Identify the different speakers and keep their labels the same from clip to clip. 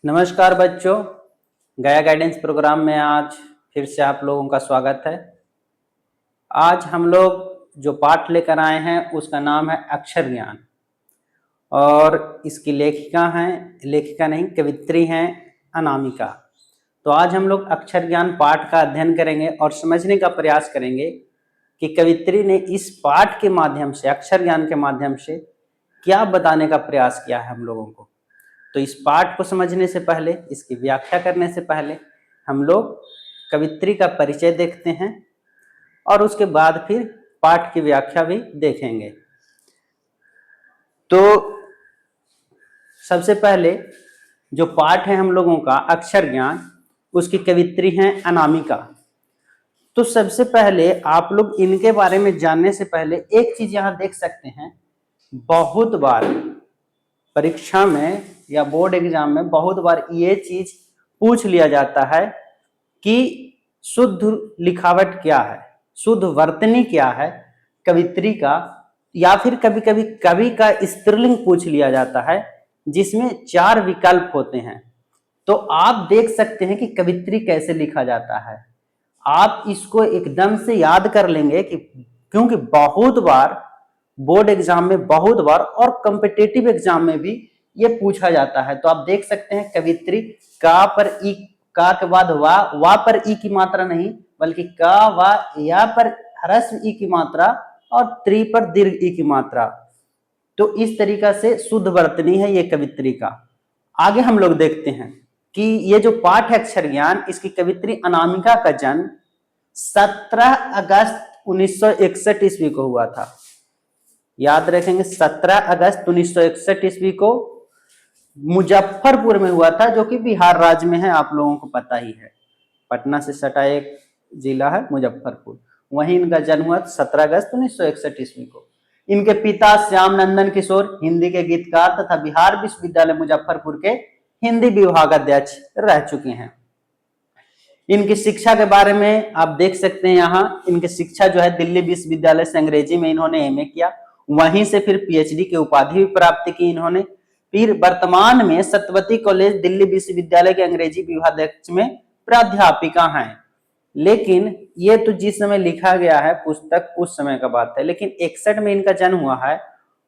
Speaker 1: नमस्कार बच्चों, गया गाइडेंस प्रोग्राम में आज फिर से आप लोगों का स्वागत है। आज हम लोग जो पाठ लेकर आए हैं उसका नाम है अक्षर ज्ञान और इसकी लेखिका नहीं कवित्री हैं अनामिका। तो आज हम लोग अक्षर ज्ञान पाठ का अध्ययन करेंगे और समझने का प्रयास करेंगे कि कवित्री ने इस पाठ के माध्यम से, अक्षर ज्ञान के माध्यम से क्या बताने का प्रयास किया है हम लोगों को। तो इस पाठ को समझने से पहले, इसकी व्याख्या करने से पहले हम लोग कवित्री का परिचय देखते हैं और उसके बाद फिर पाठ की व्याख्या भी देखेंगे। तो सबसे पहले जो पाठ है हम लोगों का अक्षर ज्ञान, उसकी कवित्री हैं अनामिका। तो सबसे पहले आप लोग इनके बारे में जानने से पहले एक चीज यहां देख सकते हैं, बहुत बार परीक्षा में या बोर्ड एग्जाम में बहुत बार ये चीज पूछ लिया जाता है कि शुद्ध लिखावट क्या है, शुद्ध वर्तनी क्या है कवित्री का, या फिर कभी कभी कवि का स्त्रीलिंग पूछ लिया जाता है जिसमें 4 विकल्प होते हैं। तो आप देख सकते हैं कि कवित्री कैसे लिखा जाता है। आप इसको एकदम से याद कर लेंगे कि क्योंकि बहुत बार बोर्ड एग्जाम में, बहुत बार और कॉम्पिटिटिव एग्जाम में भी ये पूछा जाता है। तो आप देख सकते हैं कवित्री का पर ई, का के बाद वा पर ई की मात्रा नहीं, बल्कि का वा या पर ह्रस्व ई की मात्रा और त्रि पर दीर्घ ई की मात्रा। तो इस तरीका से शुद्ध वर्तनी है ये कवित्री का। आगे हम लोग देखते हैं कि ये जो पाठ है अक्षर ज्ञान, इसकी कवित्री अनामिका का जन्म 17 अगस्त 1961 ईस्वी को हुआ था। याद रखेंगे, 17 अगस्त 1961 ईस्वी को मुजफ्फरपुर में हुआ था, जो कि बिहार राज्य में है। आप लोगों को पता ही है, पटना से सटा एक जिला है मुजफ्फरपुर, वहीं इनका जन्म हुआ 17 अगस्त 1961 ईस्वी को। इनके पिता श्याम नंदन किशोर हिंदी के गीतकार तथा बिहार विश्वविद्यालय मुजफ्फरपुर के हिंदी विभागाध्यक्ष रह चुके हैं। इनकी शिक्षा के बारे में आप देख सकते हैं, यहाँ इनकी शिक्षा जो है दिल्ली विश्वविद्यालय से अंग्रेजी में इन्होंने एमए किया, वहीं से फिर पीएचडी की उपाधि भी प्राप्त की इन्होंने। फिर वर्तमान में सत्यवती कॉलेज दिल्ली विश्वविद्यालय के अंग्रेजी विभागाध्यक्ष में प्राध्यापिका हैं। लेकिन ये तो जिस समय लिखा गया है पुस्तक उस समय का बात है, लेकिन 61 में इनका जन्म हुआ है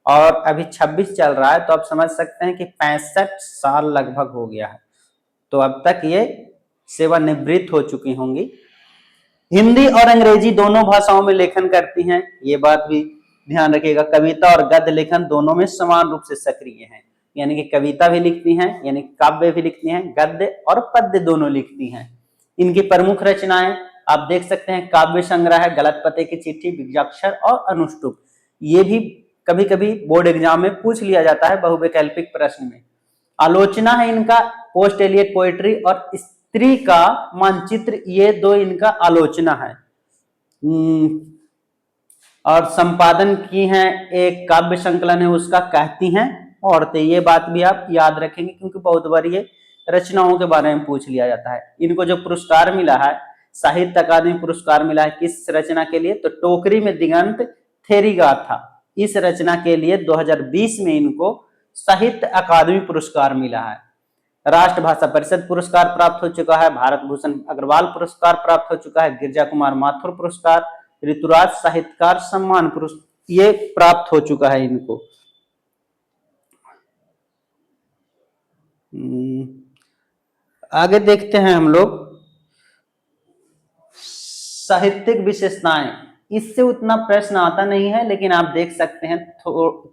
Speaker 1: और अभी 26 चल रहा है, तो आप समझ सकते हैं कि 65 साल लगभग हो गया है। तो अब तक ये सेवानिवृत्त हो चुकी होंगी। हिंदी और अंग्रेजी दोनों भाषाओं में लेखन करती हैं, ये बात भी ध्यान रखिएगा। कविता और गद्य लेखन दोनों में समान रूप से सक्रिय हैं, यानी कि कविता भी लिखती हैं, यानी काव्य भी लिखती हैं, गद्य और पद्य दोनों लिखती हैं। इनकी प्रमुख रचनाएं आप देख सकते हैं, काव्य संग्रह है गलत पते की चिट्ठी, बीजाक्षर और अनुष्टुप। ये भी कभी कभी बोर्ड एग्जाम में पूछ लिया जाता है बहुवैकल्पिक प्रश्न में। आलोचना है इनका पोस्ट एलियट पोएट्री और स्त्री का मानचित्र, ये दो इनका आलोचना है। और संपादन की हैं एक काव्य संकलन है उसका, कहती हैं औरतें। ये बात भी आप याद रखेंगे क्योंकि बहुत बार ये रचनाओं के बारे में पूछ लिया जाता है। इनको जो पुरस्कार मिला है, साहित्य अकादमी पुरस्कार मिला है किस रचना के लिए, तो टोकरी में दिगंत थेरी गाथा, इस रचना के लिए 2020 में इनको साहित्य अकादमी पुरस्कार मिला है। राष्ट्र भाषा परिषद पुरस्कार प्राप्त हो चुका है, भारत भूषण अग्रवाल पुरस्कार प्राप्त हो चुका है, गिरजा कुमार माथुर पुरस्कार, ऋतुराज साहित्यकार सम्मान पुरस्कार ये प्राप्त हो चुका है इनको। आगे देखते हैं हम लोग साहित्यिक विशेषताएं। इससे उतना प्रश्न आता नहीं है, लेकिन आप देख सकते हैं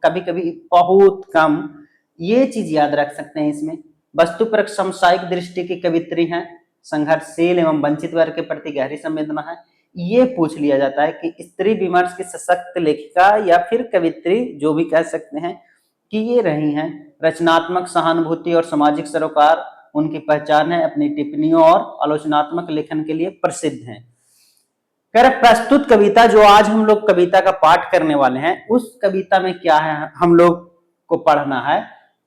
Speaker 1: कभी कभी बहुत कम, ये चीज याद रख सकते हैं इसमें। वस्तुपरक सामुदायिक दृष्टि की कवित्री हैं, संघर्षशील एवं वंचित वर्ग के प्रति गहरी संवेदना है। ये पूछ लिया जाता है कि स्त्री विमर्श की सशक्त लेखिका या फिर कवित्री, जो भी कह सकते हैं कि ये रही हैं। रचनात्मक सहानुभूति और सामाजिक सरोकार उनकी पहचान है, अपनी टिप्पणियों और आलोचनात्मक लेखन के लिए प्रसिद्ध हैं। प्रस्तुत कविता जो आज हम लोग कविता का पाठ करने वाले हैं, उस कविता में क्या है हम लोग को पढ़ना है,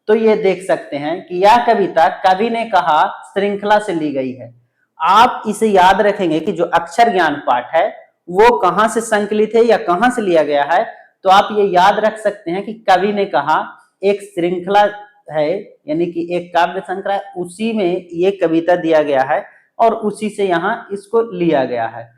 Speaker 1: तो ये देख सकते हैं कि यह कविता कवि ने कहा श्रृंखला से ली गई है। आप इसे याद रखेंगे कि जो अक्षर ज्ञान पाठ है वो कहां से संकलित है या कहां से लिया गया है, तो आप ये याद रख सकते हैं कि कवि ने कहा एक श्रृंखला है, यानी कि एक काव्य संग्रह, उसी में ये कविता दिया गया है और उसी से यहाँ इसको लिया गया है।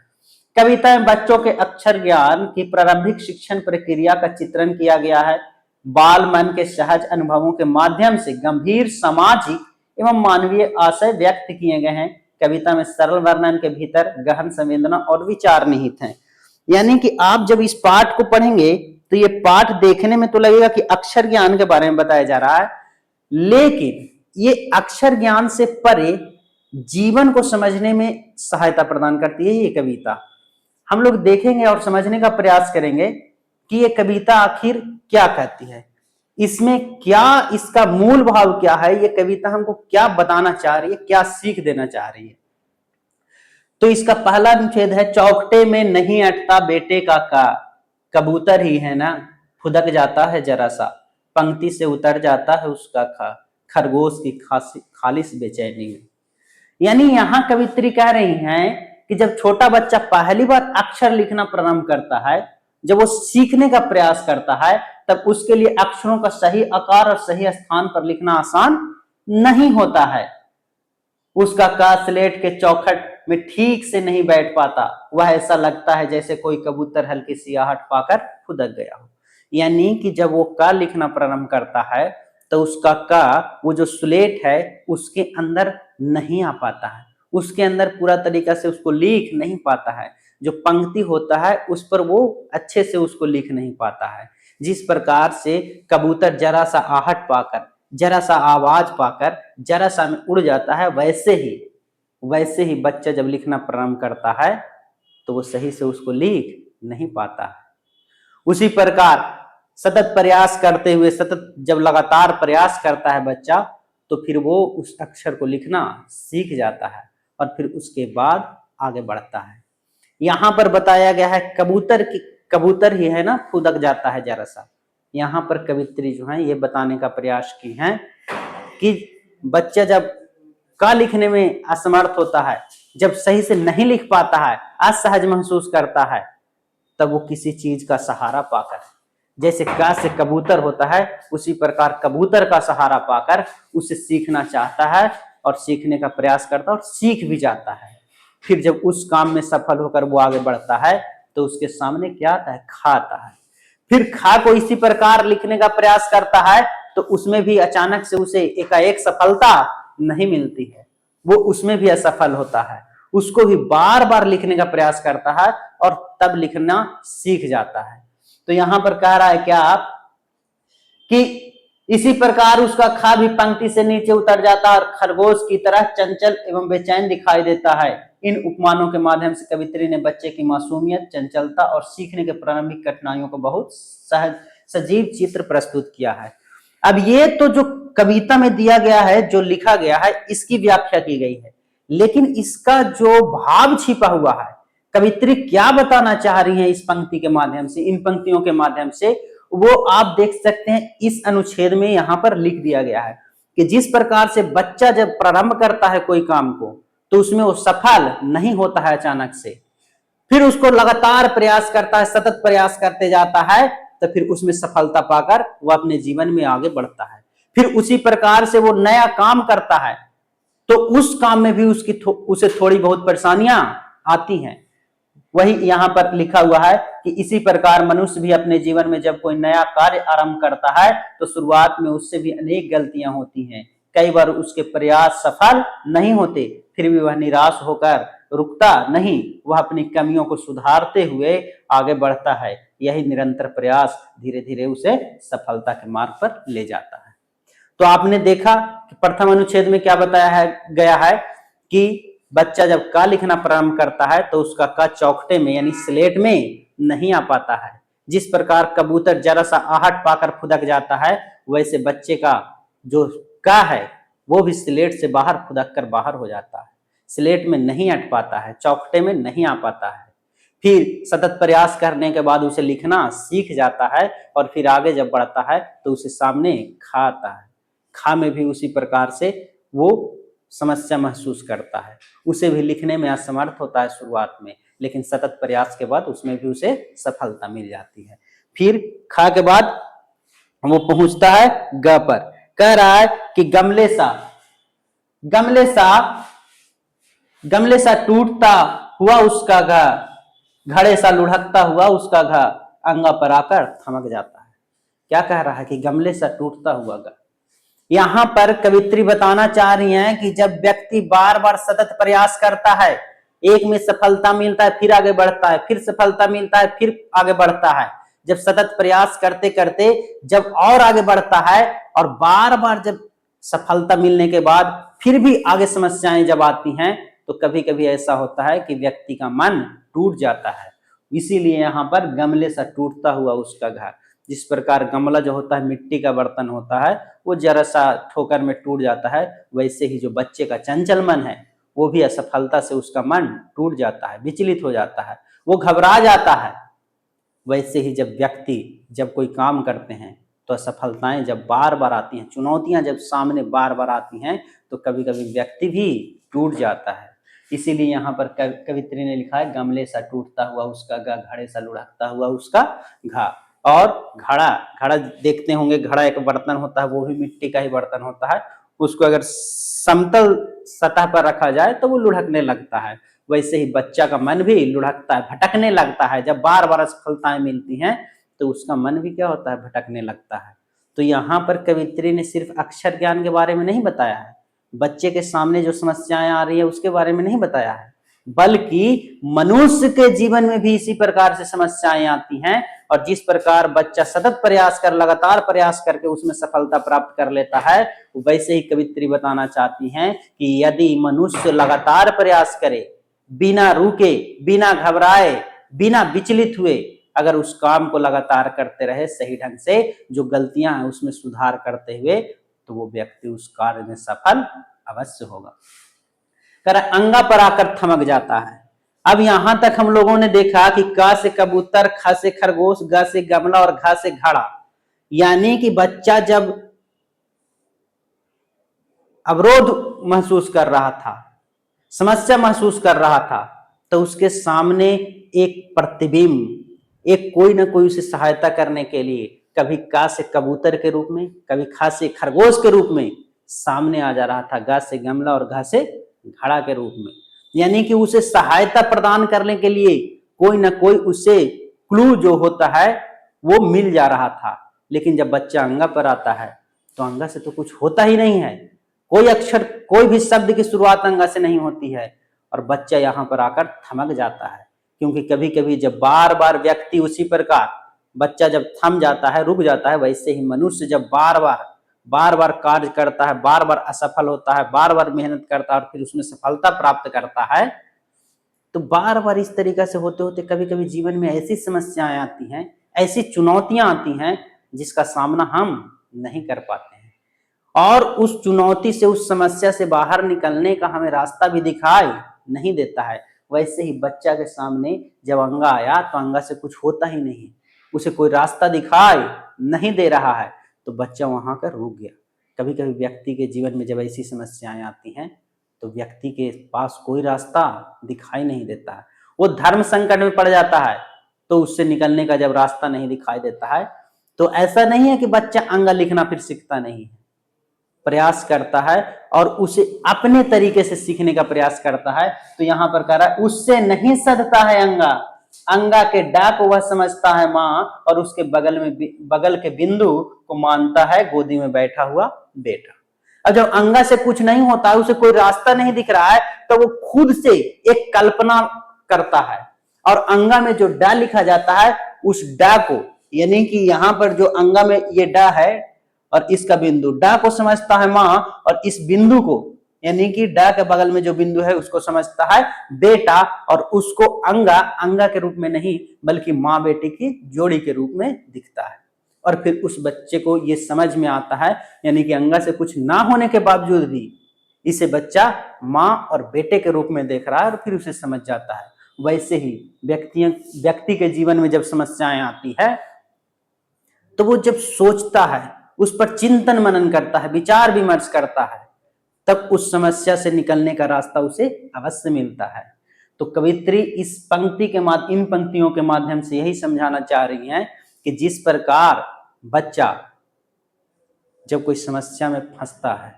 Speaker 1: कविता में बच्चों के अक्षर ज्ञान की प्रारंभिक शिक्षण प्रक्रिया का चित्रण किया गया है। बाल मन के सहज अनुभवों के माध्यम से गंभीर सामाजिक एवं मानवीय आशय व्यक्त किए गए हैं। कविता में सरल वर्णन के भीतर गहन संवेदना और विचार निहित हैं। यानी कि आप जब इस पाठ को पढ़ेंगे तो ये पाठ देखने में तो लगेगा कि अक्षर ज्ञान के बारे में बताया जा रहा है, लेकिन ये अक्षर ज्ञान से परे जीवन को समझने में सहायता प्रदान करती है ये कविता। हम लोग देखेंगे और समझने का प्रयास करेंगे कि ये कविता आखिर क्या कहती है, इसमें क्या, इसका मूल भाव क्या है, ये कविता हमको क्या बताना चाह रही है, क्या सीख देना चाह रही है। तो इसका पहला अनुच्छेद है, चौखटे में नहीं अटता बेटे का का, कबूतर ही है ना फुदक जाता है जरा सा, पंक्ति से उतर जाता है उसका खा, खरगोश की खालिस बेचैनी में। यानी यहाँ कवित्री कह रही हैं कि जब छोटा बच्चा पहली बार अक्षर लिखना प्रारंभ करता है, जब वो सीखने का प्रयास करता है, तब उसके लिए अक्षरों का सही आकार और सही स्थान पर लिखना आसान नहीं होता है। उसका का स्लेट के चौखट में ठीक से नहीं बैठ पाता, वह ऐसा लगता है जैसे कोई कबूतर हल्की सी आहट पाकर फुदक गया हो। यानी कि जब वो का लिखना प्रारंभ करता है तो उसका का, वो जो स्लेट है उसके अंदर नहीं आ पाता है, उसके अंदर पूरा तरीका से उसको लिख नहीं पाता है, जो पंक्ति होता है उस पर वो अच्छे से उसको लिख नहीं पाता है। जिस प्रकार से कबूतर जरा सा आहट पाकर, जरा सा आवाज पाकर जरा सा में उड़ जाता है, वैसे ही बच्चा जब लिखना प्रारंभ करता है तो वो सही से उसको लिख नहीं पाता है। उसी प्रकार सतत प्रयास करते हुए, सतत जब लगातार प्रयास करता है बच्चा, तो फिर वो उस अक्षर को लिखना सीख जाता है और फिर उसके बाद आगे बढ़ता है। यहाँ पर बताया गया है कबूतर ही है ना फुदक जाता है जरा सा। यहाँ पर कवित्री जो है ये बताने का प्रयास की है कि बच्चा जब का लिखने में असमर्थ होता है, जब सही से नहीं लिख पाता है, असहज महसूस करता है, तब वो किसी चीज का सहारा पाकर, जैसे का से कबूतर होता है उसी प्रकार कबूतर का सहारा पाकर उसे सीखना चाहता है और सीखने का प्रयास करता है और सीख भी जाता है। फिर जब उस काम में सफल होकर वो आगे बढ़ता है तो उसके सामने क्या आता है, खा आता है। फिर खा को इसी प्रकार लिखने का प्रयास करता है तो उसमें भी अचानक से उसे एकाएक सफलता नहीं मिलती है, वो उसमें भी असफल होता है, उसको भी बार बार लिखने का प्रयास करता है और तब लिखना सीख जाता है। तो यहां पर कह रहा है क्या आप कि इसी प्रकार उसका खा भी पंक्ति से नीचे उतर जाता है और खरगोश की तरह चंचल एवं बेचैन दिखाई देता है। इन उपमानों के माध्यम से कवित्री ने बच्चे की मासूमियत, चंचलता और सीखने के प्रारंभिक कठिनाइयों को बहुत सहज सजीव चित्र प्रस्तुत किया है। अब ये तो जो कविता में दिया गया है, जो लिखा गया है, इसकी व्याख्या की गई है, लेकिन इसका जो भाव छिपा हुआ है, कवित्री क्या बताना चाह रही है इस पंक्ति के माध्यम से, इन पंक्तियों के माध्यम से, वो आप देख सकते हैं इस अनुच्छेद में यहाँ पर लिख दिया गया है कि जिस प्रकार से बच्चा जब प्रारंभ करता है कोई काम को तो उसमें वो सफल नहीं होता है अचानक से, फिर उसको लगातार प्रयास करता है, सतत प्रयास करते जाता है, तो फिर उसमें सफलता पाकर वो अपने जीवन में आगे बढ़ता है। फिर उसी प्रकार से वो नया काम करता है तो उस काम में भी उसे थोड़ी बहुत परेशानियां आती हैं। वही यहाँ पर लिखा हुआ है कि इसी प्रकार मनुष्य भी अपने जीवन में जब कोई नया कार्य आरंभ करता है तो शुरुआत में उससे भी अनेक गलतियां होती हैं, कई बार उसके प्रयास सफल नहीं होते, फिर भी वह निराश होकर रुकता नहीं, वह अपनी कमियों को सुधारते हुए आगे बढ़ता है। यही निरंतर प्रयास धीरे धीरे उसे सफलता के मार्ग पर ले जाता है। तो आपने देखा कि प्रथम अनुच्छेद में क्या बताया गया है कि बच्चा जब का लिखना प्रारंभ करता है तो उसका का चौखटे में यानी स्लेट में नहीं आ पाता है। जिस प्रकार कबूतर जरा सा आहट पाकर फुदक जाता है, वैसे बच्चे का जो का है वो भी स्लेट से बाहर फुदक कर बाहर हो जाता है, स्लेट में नहीं अट पाता है, चौखटे में नहीं आ पाता है। फिर सतत प्रयास करने के बाद उसे लिखना सीख जाता है और फिर आगे जब बढ़ता है तो उसे सामने खा आता है। खा में भी उसी प्रकार से वो समस्या महसूस करता है, उसे भी लिखने में असमर्थ होता है शुरुआत में, लेकिन सतत प्रयास के बाद उसमें भी उसे सफलता मिल जाती है। फिर खा के बाद वो पहुंचता है ग पर। कह रहा है कि गमले सा टूटता हुआ उसका घर, घड़े सा लुढ़कता हुआ उसका घर, अंगा पर आकर थमक जाता है। क्या कह रहा है कि गमले सा टूटता हुआ घर। यहां पर कवित्री बताना चाह रही हैं कि जब व्यक्ति बार बार सतत प्रयास करता है, एक में सफलता मिलता है फिर आगे बढ़ता है, फिर सफलता मिलता है फिर आगे बढ़ता है, जब सतत प्रयास करते करते जब और आगे बढ़ता है और बार बार जब सफलता मिलने के बाद फिर भी आगे समस्याएं जब आती हैं, तो कभी कभी ऐसा होता है कि व्यक्ति का मन टूट जाता है। इसीलिए यहाँ पर गमले सा टूटता हुआ उसका घर। जिस प्रकार गमला जो होता है मिट्टी का बर्तन होता है, वो जरा सा ठोकर में टूट जाता है, वैसे ही जो बच्चे का चंचल मन है वो भी असफलता से उसका मन टूट जाता है, विचलित हो जाता है, वो घबरा जाता है। वैसे ही जब व्यक्ति जब कोई काम करते हैं तो असफलताएं जब बार बार आती हैं, चुनौतियां जब सामने बार बार आती हैं, तो कभी कभी व्यक्ति भी टूट जाता है। इसीलिए यहाँ पर कवित्री ने लिखा है गमले सा टूटता हुआ उसका घड़े सा लुढ़कता हुआ उसका घा। और घड़ा देखते होंगे, घड़ा एक बर्तन होता है, वो भी मिट्टी का ही बर्तन होता है। उसको अगर समतल सतह पर रखा जाए तो वो लुढ़कने लगता है। वैसे ही बच्चा का मन भी लुढ़कता है, भटकने लगता है। जब बार बार असफलताएं मिलती हैं तो उसका मन भी क्या होता है, भटकने लगता है। तो यहाँ पर कवित्री ने सिर्फ अक्षर ज्ञान के बारे में नहीं बताया है, बच्चे के सामने जो समस्याएं आ रही है उसके बारे में नहीं बताया है, बल्कि मनुष्य के जीवन में भी इसी प्रकार से समस्याएं आती हैं। और जिस प्रकार बच्चा सतत प्रयास कर, लगातार प्रयास करके उसमें सफलता प्राप्त कर लेता है, वैसे ही कवित्री बताना चाहती हैं कि यदि मनुष्य लगातार प्रयास करे, बिना रुके, बिना घबराए, बिना विचलित हुए, अगर उस काम को लगातार करते रहे सही ढंग से, जो गलतियां हैं उसमें सुधार करते हुए, तो वो व्यक्ति उस कार्य में सफल अवश्य होगा। कर अंगा पर आकर थमक जाता है। अब यहां तक हम लोगों ने देखा कि क से कबूतर, ख से खरगोश, ग से गमला और घ से घड़ा। यानी कि बच्चा जब अवरोध महसूस कर रहा था, समस्या महसूस कर रहा था, तो उसके सामने एक प्रतिबिंब, एक कोई ना कोई उसे सहायता करने के लिए, कभी क से कबूतर के रूप में, कभी ख से खरगोश के रूप में सामने आ जा रहा था, ग से गमला और घ से घड़ा के रूप में। यानी कि उसे सहायता प्रदान करने के लिए कोई ना कोई उसे क्लू जो होता है वो मिल जा रहा था। लेकिन जब बच्चा अंगा पर आता है तो अंगा से तो कुछ होता ही नहीं है, कोई अक्षर, कोई भी शब्द की शुरुआत अंगा से नहीं होती है, और बच्चा यहाँ पर आकर थमक जाता है। क्योंकि कभी कभी जब बार बार व्यक्ति उसी प्रकार, बच्चा जब थम जाता है, रुक जाता है, वैसे ही मनुष्य जब बार बार कार्य करता है, बार बार असफल होता है, बार बार मेहनत करता है और फिर उसमें सफलता प्राप्त करता है, तो बार बार इस तरीके से होते होते कभी कभी जीवन में ऐसी समस्याएं आती हैं, ऐसी चुनौतियां आती हैं जिसका सामना हम नहीं कर पाते हैं, और उस चुनौती से, उस समस्या से बाहर निकलने का हमें रास्ता भी दिखाई नहीं देता है। वैसे ही बच्चा के सामने जब अंगा आया तो अंगा से कुछ होता ही नहीं, उसे कोई रास्ता दिखाई नहीं दे रहा है, तो बच्चा वहां पर रुक गया। कभी कभी व्यक्ति के जीवन में जब ऐसी समस्याएं आती हैं तो व्यक्ति के पास कोई रास्ता दिखाई नहीं देता है, वो धर्म संकट में पड़ जाता है, तो उससे निकलने का जब रास्ता नहीं दिखाई देता है, तो ऐसा नहीं है कि बच्चा अंगा लिखना फिर सीखता नहीं है, प्रयास करता है और उसे अपने तरीके से सीखने का प्रयास करता है। तो यहाँ पर कह रहा है उससे नहीं सधता है अंगा, अंगा के डाक वह समझता है माँ, और उसके बगल के बिंदु को मानता है गोदी में बैठा हुआ बेटा। और जब अंगा से कुछ नहीं होता है, उसे कोई रास्ता नहीं दिख रहा है, तो वो खुद से एक कल्पना करता है, और अंगा में जो डा लिखा जाता है उस डा को, यानी कि यहाँ पर जो अंगा में ये डा है और इसका बिंदु, डा को समझता है माँ, और इस बिंदु को, यानी कि डा के बगल में जो बिंदु है उसको समझता है बेटा, और उसको अंगा के रूप में नहीं बल्कि माँ बेटे की जोड़ी के रूप में दिखता है। और फिर उस बच्चे को ये समझ में आता है, यानी कि अंगा से कुछ ना होने के बावजूद भी इसे बच्चा माँ और बेटे के रूप में देख रहा है, और फिर उसे समझ जाता है। वैसे ही व्यक्ति के जीवन में जब समस्याएं आती है तो वो जब सोचता है, उस पर चिंतन मनन करता है, विचार विमर्श करता है, तब उस समस्या से निकलने का रास्ता उसे अवश्य मिलता है। तो कवित्री इस इन पंक्तियों के माध्यम से यही समझाना चाह रही हैं कि जिस प्रकार बच्चा जब कोई समस्या में फंसता है,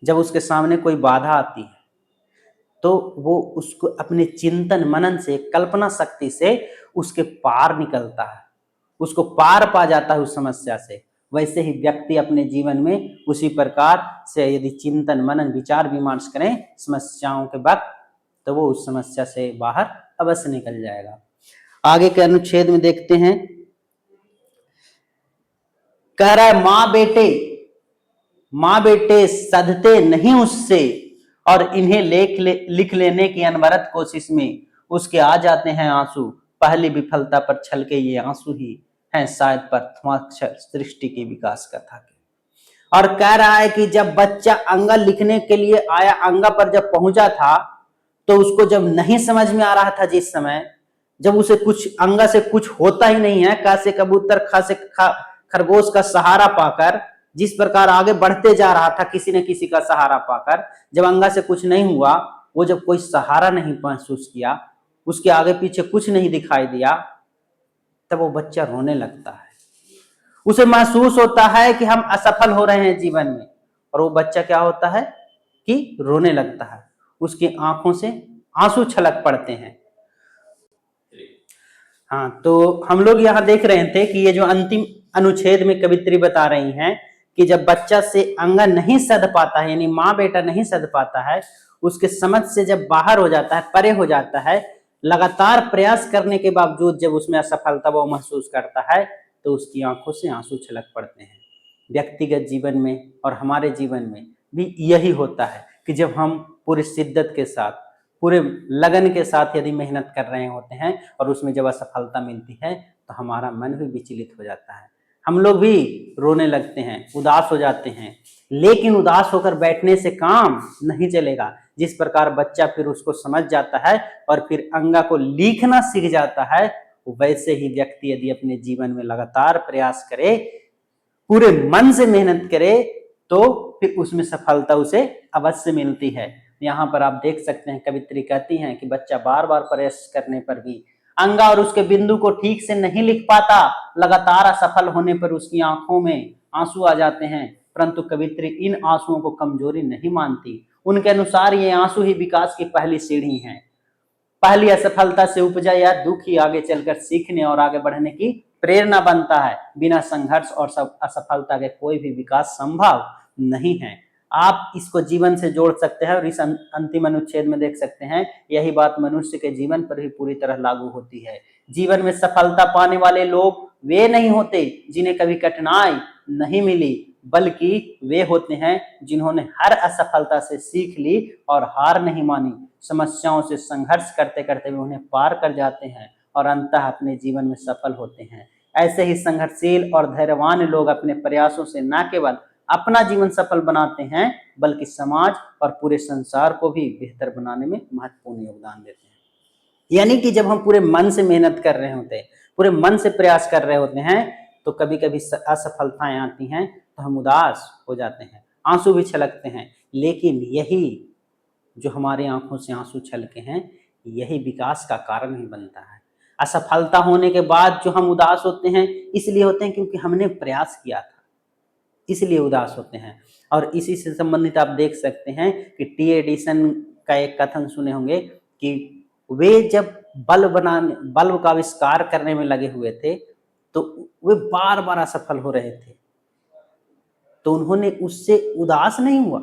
Speaker 1: जब उसके सामने कोई बाधा आती है, तो वो उसको अपने चिंतन मनन से, कल्पना शक्ति से उसके पार निकलता है, उसको पार पा जाता है उस समस्या से। वैसे ही व्यक्ति अपने जीवन में उसी प्रकार से यदि चिंतन मनन विचार विमर्श करें समस्याओं के वक्त, तो वो उस समस्या से बाहर अवश्य निकल जाएगा। आगे के अनुच्छेद में देखते हैं, कह रहा है माँ बेटे सधते नहीं उससे, और इन्हें लिख लेने की अनवरत कोशिश में उसके आ जाते हैं आंसू। पहली विफलता पर छलके ये आंसू ही हैं शायद प्रथमाक्षर सृष्टि के विकास कथा के। और कह रहा है कि जब बच्चा अंगा लिखने के लिए आया, अंगा पर जब पहुंचा था, तो उसको जब नहीं समझ में आ रहा था, जिस समय जब उसे कुछ अंगा से कुछ होता ही नहीं है, क से कबूतर, ख से खरगोश का सहारा पाकर जिस प्रकार आगे बढ़ते जा रहा था किसी न किसी का सहारा पाकर, जब अंगा से कुछ नहीं हुआ, वो जब कोई सहारा नहीं महसूस किया, उसके आगे पीछे कुछ नहीं दिखाई दिया, तब वो बच्चा रोने लगता है। उसे महसूस होता है कि हम असफल हो रहे हैं जीवन में, और वो बच्चा क्या होता है कि रोने लगता है, उसकी आंखों से आंसू छलक पड़ते हैं। हाँ, तो हम लोग यहाँ देख रहे थे कि ये जो अंतिम अनुच्छेद में कवित्री बता रही हैं कि जब बच्चा से अंगा नहीं सध पाता है, यानी माँ बेटा नहीं सध पाता है, उसके समझ से जब बाहर हो जाता है, परे हो जाता है, लगातार प्रयास करने के बावजूद जब उसमें असफलता वो महसूस करता है, तो उसकी आंखों से आंसू छलक पड़ते हैं। व्यक्तिगत जीवन में और हमारे जीवन में भी यही होता है कि जब हम पूरी शिद्दत के साथ, पूरे लगन के साथ यदि मेहनत कर रहे होते हैं और उसमें जब असफलता मिलती है, तो हमारा मन भी विचलित हो जाता है, हम लोग भी रोने लगते हैं, उदास हो जाते हैं। लेकिन उदास होकर बैठने से काम नहीं चलेगा। जिस प्रकार बच्चा फिर उसको समझ जाता है और फिर अंगा को लिखना सीख जाता है, वैसे ही व्यक्ति यदि अपने जीवन में लगातार प्रयास करे, पूरे मन से मेहनत करे, तो फिर उसमें सफलता उसे अवश्य मिलती है। यहाँ पर आप देख सकते हैं, कवित्री कहती हैं कि बच्चा बार बार प्रयास करने पर भी अंगा और उसके बिंदु को ठीक से नहीं लिख पाता, लगातार असफल होने पर उसकी आंखों में आंसू आ जाते हैं, परंतु कवित्री इन आंसुओं को कमजोरी नहीं मानती। उनके अनुसार ये आंसू ही विकास की पहली सीढ़ी है। पहली असफलता से उपजा यह दुख ही आगे चलकर सीखने और आगे बढ़ने की प्रेरणा बनता है। बिना संघर्ष और असफलता के कोई भी विकास संभव नहीं है। आप इसको जीवन से जोड़ सकते हैं और इस अंतिम अनुच्छेद में देख सकते हैं, यही बात मनुष्य के जीवन पर भी पूरी तरह लागू होती है। जीवन में सफलता पाने वाले लोग वे नहीं होते जिन्हें कभी कठिनाई नहीं मिली, बल्कि वे होते हैं जिन्होंने हर असफलता से सीख ली और हार नहीं मानी। समस्याओं से संघर्ष करते करते वे उन्हें पार कर जाते हैं और अंततः अपने जीवन में सफल होते हैं। ऐसे ही संघर्षशील और धैर्यवान लोग अपने प्रयासों से न केवल अपना जीवन सफल बनाते हैं, बल्कि समाज और पूरे संसार को भी बेहतर बनाने में महत्वपूर्ण योगदान देते हैं। यानी कि जब हम पूरे मन से मेहनत कर रहे होते हैं, पूरे मन से प्रयास कर रहे होते हैं, तो कभी कभी असफलताएं आती हैं तो हम उदास हो जाते हैं, आंसू भी छलकते हैं। लेकिन यही जो हमारी आंखों से आंसू छलके हैं, यही विकास का कारण ही बनता है। असफलता होने के बाद जो हम उदास होते हैं, इसलिए होते हैं क्योंकि हमने प्रयास किया था, इसलिए उदास होते हैं। और इसी से संबंधित आप देख सकते हैं कि टी एडिसन का एक कथन सुने होंगे कि वे जब बल्ब का आविष्कार करने में लगे हुए थे, तो वे बार बार असफल हो रहे थे, तो उन्होंने उससे उदास नहीं हुआ।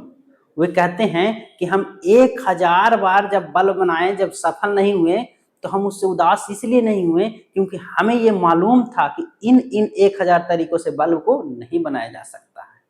Speaker 1: वे कहते हैं कि हम 1000 बार जब बल्ब बनाए, जब सफल नहीं हुए, तो हम उससे उदास इसलिए नहीं हुए क्योंकि हमें ये मालूम था कि इन 1000 तरीकों से बल्ब को नहीं बनाया जा सकता है,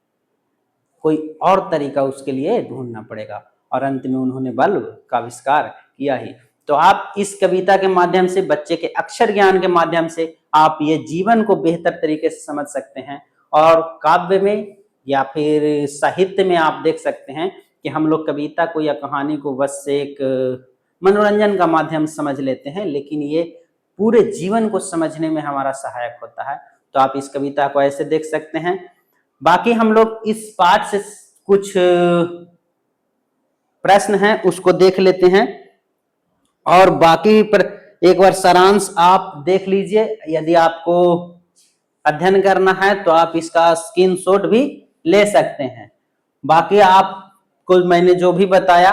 Speaker 1: कोई और तरीका उसके लिए ढूंढना पड़ेगा। और अंत में उन्होंने बल्ब का आविष्कार किया ही। तो आप इस कविता के माध्यम से, बच्चे के अक्षर ज्ञान के माध्यम से आप ये जीवन को बेहतर तरीके से समझ सकते हैं। और काव्य में या फिर साहित्य में आप देख सकते हैं कि हम लोग कविता को या कहानी को बस एक मनोरंजन का माध्यम समझ लेते हैं, लेकिन ये पूरे जीवन को समझने में हमारा सहायक होता है। तो आप इस कविता को ऐसे देख सकते हैं। बाकी हम लोग इस पाठ से कुछ प्रश्न हैं उसको देख लेते हैं, और बाकी पर एक बार सारांश आप देख लीजिए। यदि आपको अध्ययन करना है तो आप इसका स्क्रीनशॉट भी ले सकते हैं। बाकी आपको मैंने जो भी बताया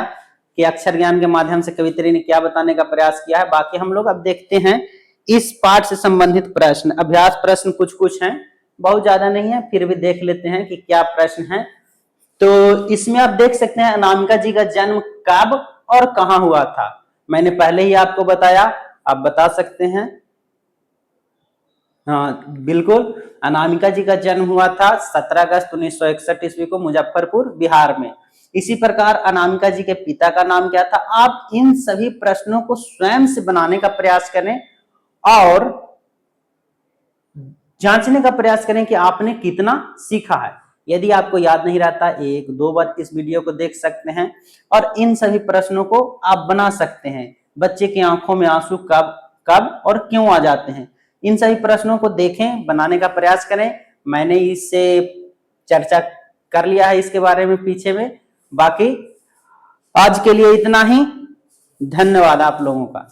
Speaker 1: कि अक्षर ज्ञान के माध्यम से कवित्री ने क्या बताने का प्रयास किया है, बाकी हम लोग अब देखते हैं इस पाठ से संबंधित प्रश्न। अभ्यास प्रश्न कुछ कुछ हैं, बहुत ज्यादा नहीं है, फिर भी देख लेते हैं कि क्या प्रश्न है। तो इसमें आप देख सकते हैं अनामिका जी का जन्म कब और कहां हुआ था। मैंने पहले ही आपको बताया, आप बता सकते हैं। हाँ बिल्कुल, अनामिका जी का जन्म हुआ था 17 अगस्त 1961 ईस्वी को मुजफ्फरपुर बिहार में। इसी प्रकार अनामिका जी के पिता का नाम क्या था। आप इन सभी प्रश्नों को स्वयं से बनाने का प्रयास करें और जांचने का प्रयास करें कि आपने कितना सीखा है। यदि आपको याद नहीं रहता, एक दो बार इस वीडियो को देख सकते हैं और इन सभी प्रश्नों को आप बना सकते हैं। बच्चे की आंखों में आंसू कब कब और क्यों आ जाते हैं, इन सभी प्रश्नों को देखें, बनाने का प्रयास करें। मैंने इससे चर्चा कर लिया है इसके बारे में पीछे में। बाकी आज के लिए इतना ही, धन्यवाद आप लोगों का।